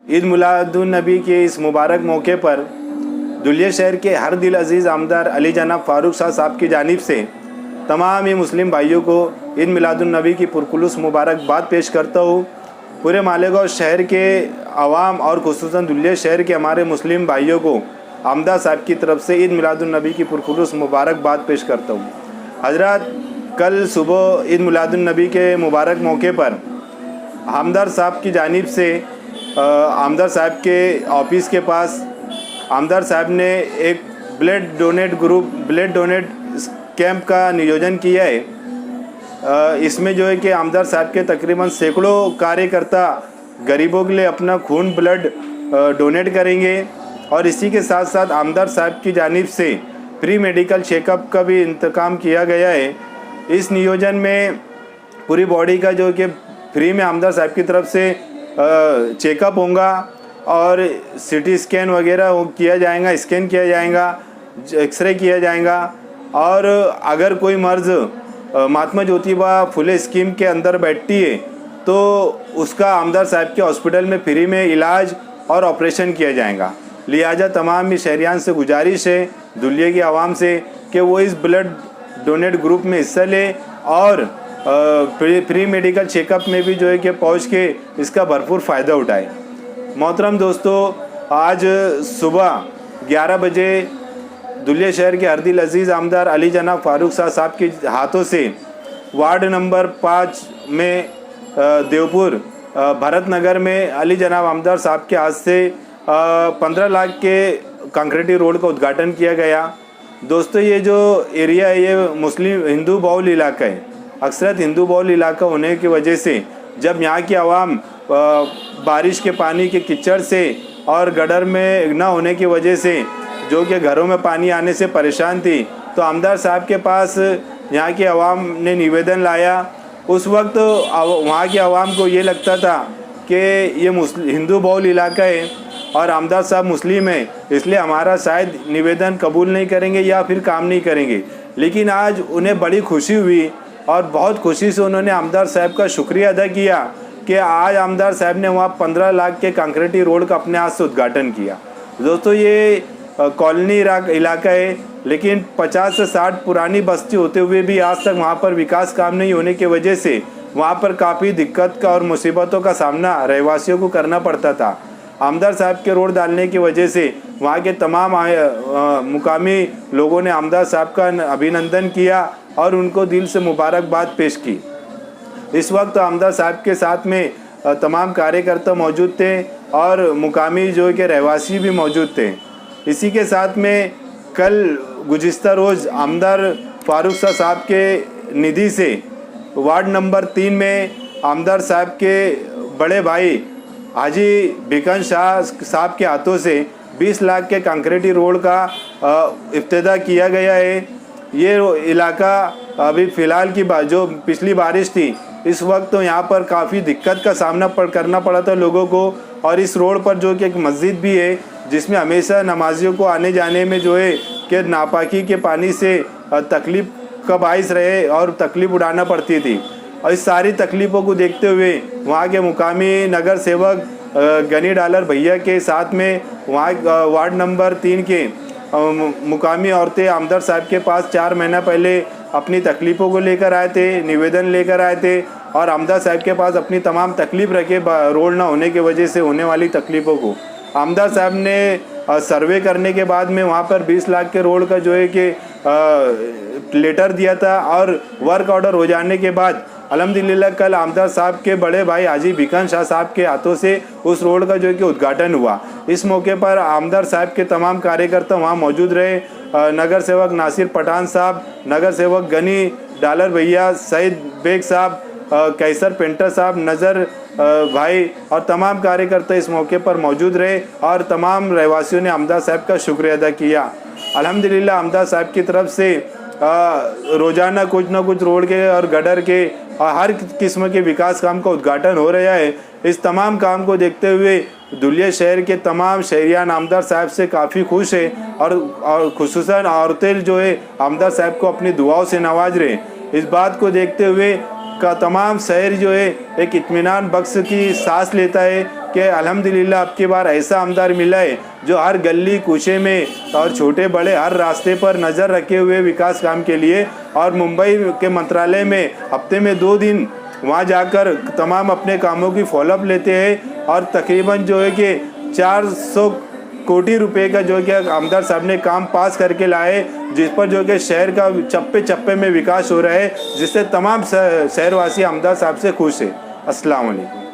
ईद मिलादुन नबी के इस मुबारक मौके पर दुलिया शहर के हर दिल अजीज़ आमदार अली जनाब फ़ारूक शाह साहब की जानिब से तमाम ही मुस्लिम भाइयों को ईद मिलादुन नबी की पुरखुलूस मुबारकबाद पेश करता हूँ। पूरे मालेगांव शहर के आवाम और खुसूसन दुलिया शहर के हमारे मुस्लिम भाइयों को आमदा साहब की तरफ से ईद मिलादुन नबी की पुरखुलूस मुबारकबाद पेश करता हूँ। हजरत, कल सुबह ईद मिलादुन नबी के मुबारक मौके पर आमदार साहब की जानिब से आमदार साहब के ऑफिस के पास आमदार साहब ने एक ब्लड डोनेट कैंप का नियोजन किया है। इसमें जो है कि आमदार साहब के तकरीबन सैकड़ों कार्यकर्ता गरीबों के लिए अपना खून ब्लड डोनेट करेंगे और इसी के साथ साथ आमदार साहब की जानिब से फ्री मेडिकल चेकअप का भी इंतकाम किया गया है। इस नियोजन में पूरी बॉडी का जो कि फ्री में आमदार साहब की तरफ से चेकअप होगा और सीटी स्कैन वगैरह किया जाएगा, स्कैन किया जाएगा, एक्सरे किया जाएगा और अगर कोई मर्ज़ महात्मा ज्योतिबा फुले स्कीम के अंदर बैठती है तो उसका आमदार साहब के हॉस्पिटल में फ्री में इलाज और ऑपरेशन किया जाएगा। लिहाजा तमाम ही शहरियान से गुजारिश है, दुलिया की आवाम से, कि वो इस ब्लड डोनेट ग्रुप में हिस्सा ले और फ्री मेडिकल चेकअप में भी जो है कि पहुँच के इसका भरपूर फ़ायदा उठाए। मोहतरम दोस्तों, आज सुबह 11 बजे दुलिया शहर के हर दिल अजीज़ आमदार अली जनाब फ़ारूक शाह साहब के हाथों से वार्ड नंबर 5 में देवपुर भरत नगर में अली जनाब आमदार साहब के हाथ से 15 लाख के कंक्रीटी रोड का उद्घाटन किया गया। दोस्तों, ये जो एरिया है ये मुस्लिम हिंदू बहुल इलाका है। अक्सरत हिंदू बहुल इलाका होने की वजह से जब यहाँ की आवाम बारिश के पानी के कीचड़ से और गटर में न होने की वजह से जो कि घरों में पानी आने से परेशान थी, तो आमदार साहब के पास यहाँ की आवाम ने निवेदन लाया। उस वक्त वहाँ की आवाम को ये लगता था कि ये हिंदू बहुल इलाका है और आमदार साहब मुस्लिम है, इसलिए हमारा शायद निवेदन कबूल नहीं करेंगे या फिर काम नहीं करेंगे। लेकिन आज उन्हें बड़ी खुशी हुई और बहुत खुशी से उन्होंने आमदार साहब का शुक्रिया अदा किया कि आज आमदार साहब ने वहाँ 15 लाख के कंक्रीटी रोड का अपने हाथ से उद्घाटन किया। दोस्तों, ये कॉलोनी इलाका है, लेकिन 50 से 60 पुरानी बस्ती होते हुए भी आज तक वहाँ पर विकास काम नहीं होने की वजह से वहाँ पर काफ़ी दिक्कत का और मुसीबतों का सामना रहवासियों को करना पड़ता था। आमदार साहब के रोड डालने की वजह से वहाँ के तमाम मुकामी लोगों ने आमदार साहब का अभिनंदन किया और उनको दिल से मुबारकबाद पेश की। इस वक्त आमदार साहब के साथ में तमाम कार्यकर्ता मौजूद थे और मुकामी जो के रहवासी भी मौजूद थे। इसी के साथ में कल गुज़िश्ता रोज़ आमदार फ़ारूक शाह साहब के निधि से वार्ड नंबर 3 में आमदार साहब के बड़े भाई हाजी भिकन शाह साहब के हाथों से 20 लाख के कंक्रीटी रोड का इफ्तिताह किया गया है। ये इलाका अभी फ़िलहाल की जो पिछली बारिश थी, इस वक्त तो यहाँ पर काफ़ी दिक्कत का सामना करना पड़ा था लोगों को। और इस रोड पर जो कि एक मस्जिद भी है जिसमें हमेशा नमाजियों को आने जाने में जो है कि नापाकी के पानी से तकलीफ़ का बाइस रहे और तकलीफ़ उठाना पड़ती थी। और इस सारी तकलीफ़ों को देखते हुए वहाँ के मुकामी नगर सेवक गनी डालर भैया के साथ में वहाँ वार्ड नंबर 3 के मुकामी औरतें आमदार साहब के पास 4 महीना पहले अपनी तकलीफ़ों को लेकर आए थे, निवेदन लेकर आए थे और आमदार साहब के पास अपनी तमाम तकलीफ़ रखे रोड ना होने की वजह से होने वाली तकलीफ़ों को। आमदार साहब ने सर्वे करने के बाद में वहाँ पर 20 लाख के रोड का जो है कि लेटर दिया था और वर्क ऑर्डर हो जाने के बाद अल्हम्दुलिल्लाह कल आमदार साहब के बड़े भाई हाजी भिकन शाह साहब के हाथों से उस रोड का जो है कि उद्घाटन हुआ। इस मौके पर आमदार साहब के तमाम कार्यकर्ता वहाँ मौजूद रहे। नगर सेवक नासिर पठान साहब, नगर सेवक गनी डालर भैया, सईद बेग साहब, कैसर पेंटर साहब, नज़र भाई और तमाम कार्यकर्ता इस मौके पर मौजूद रहे और तमाम रहवासियों ने आमदार साहब का शुक्रिया अदा किया। अल्हम्दुलिल्लाह आमदार साहब की तरफ से रोज़ाना कुछ ना कुछ रोड के और गटर के हर किस्म के विकास काम का उद्घाटन हो रहा है। इस तमाम काम को देखते हुए दुलिया शहर के तमाम शहरियान आमदार साहब से काफ़ी खुश है और खुसूसन औरतें जो है आमदार साहब को अपनी दुआओं से नवाज रहे। इस बात को देखते हुए का तमाम शहर जो है एक इत्मीनान बख्श की सांस लेता है कि अल्हम्दुलिल्लाह अब की बार ऐसा आमदार मिला है जो हर गली कूचे में और छोटे बड़े हर रास्ते पर नज़र रखे हुए विकास काम के लिए, और मुंबई के मंत्रालय में हफ्ते में 2 दिन वहाँ जाकर तमाम अपने कामों की फॉलोअप लेते हैं, और तकरीबन जो है कि 400 कोटी रुपए का जो है कि आमदार साहब ने काम पास करके लाए, जिस पर जो कि शहर का चप्पे चप्पे में विकास हो रहा है, जिससे तमाम शहरवासी आमदार साहब से खुश है। अस्सलाम वालेकुम।